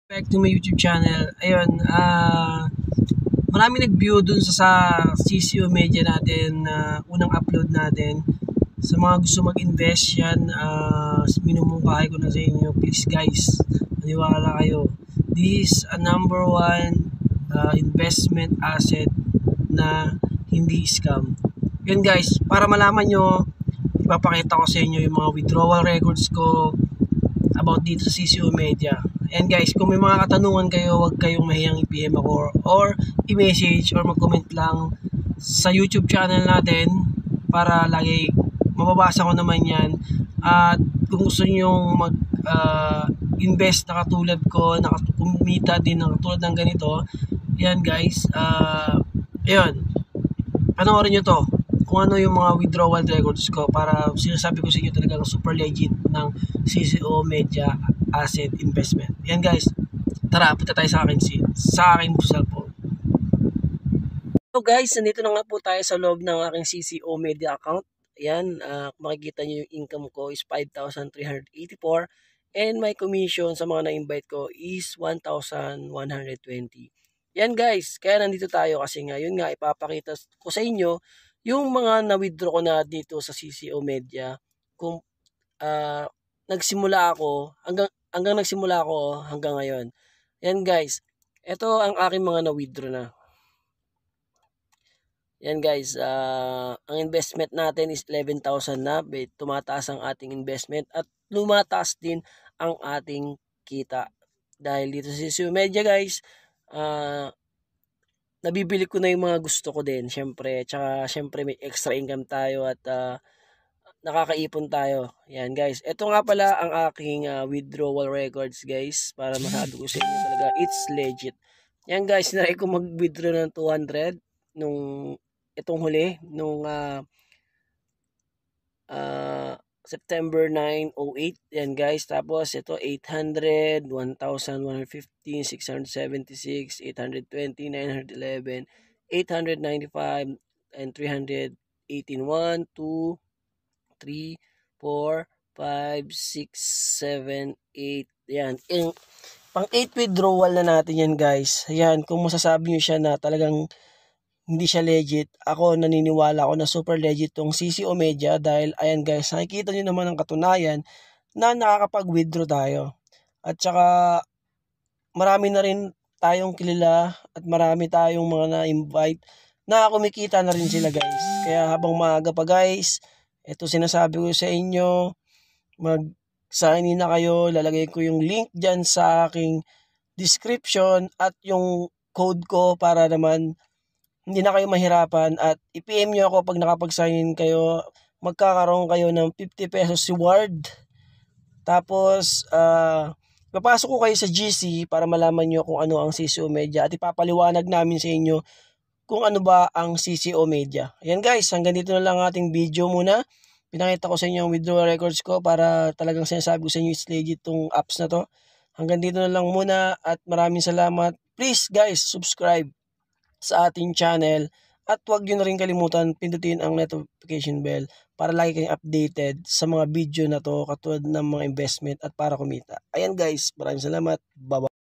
Back to my YouTube channel. Ayun, marami nag-view dun sa CCO Media natin na unang upload natin. Sa mga gusto mag-invest yan, minumungkahi ko na sa inyo. Please guys, maniwala kayo. This is a number one investment asset na hindi scam. Yun guys, para malaman nyo, ipapakita ko sa inyo yung mga withdrawal records ko about dito sa CCO Media. And guys, kung may mga katanungan kayo, huwag kayong mahiyang i-PM ako or i-message or mag-comment lang sa YouTube channel natin para lagi mababasa ko naman yan. At kung gusto nyo mag-invest na katulad ko, kumita din na katulad ng ganito, yan guys, ayun, panoorin nyo to kung ano yung mga withdrawal records ko para sinasabi ko sa inyo talagang super legit ng CCO Media Asset Investment. Yan guys, tara, punta tayo sa aking cellphone. So guys, nandito na nga po tayo sa loob ng aking CCO Media account. Ayan, makikita nyo yung income ko is 5,384 and my commission sa mga na-invite ko is 1,120. Yan guys, kaya nandito tayo kasi nga, yun nga, ipapakita ko sa inyo yung mga na-withdraw ko na dito sa CCO Media. Kung nagsimula ako, hanggang nagsimula ako hanggang ngayon. Yan guys, ito ang aking mga na-withdraw na. Yan guys, ang investment natin is 11,000 na. Tumataas ang ating investment at lumataas din ang ating kita. Dahil dito sa CCO Media guys, nabibili ko na yung mga gusto ko din. Syempre, tsaka syempre may extra income tayo at nakakaipon tayo. Yan guys. Ito nga pala ang aking withdrawal records guys. Para masabi ko sa inyo talaga, it's legit. Yan guys, sinari ko mag-withdraw ng 200 nung itong huli, nung September 9, 08. Yan guys. Tapos ito 800, 1,115, 676, 820, 911, 895, and 318. 1, 2, 3, 4, 5, 6, 7, 8. Yan. Pang 8 withdrawal na natin yan guys. Yan. Kung masasabi nyo siya na talagang hindi siya legit, ako naniniwala ako na super legit tong CCO Media dahil ayan guys, nakikita nyo naman ang katunayan na nakakapag-withdraw tayo. At saka marami na rin tayong kilala at marami tayong mga na-invite na kumikita na rin sila guys. Kaya habang maaga pa guys, ito sinasabi ko sa inyo, mag-sign in na kayo, lalagay ko yung link dyan sa aking description at yung code ko para naman hindi na kayo mahirapan at i-PM nyo ako pag nakapag-sign in kayo, magkakaroon kayo ng 50 pesos reward. Tapos, papasok ko kayo sa GC para malaman nyo kung ano ang CCO Media at ipapaliwanag namin sa inyo kung ano ba ang CCO Media. Ayan guys, hanggang dito na lang ating video muna. Pinakita ko sa inyo ang withdrawal records ko para talagang sinasabi ko sa inyo is legit tong apps na to. Hanggang dito na lang muna at maraming salamat. Please guys, subscribe sa ating channel at huwag nyo na rin kalimutan pindutin ang notification bell para lagi kayong updated sa mga video na to katulad ng mga investment at para kumita. Ayan guys, maraming salamat. Bye-bye.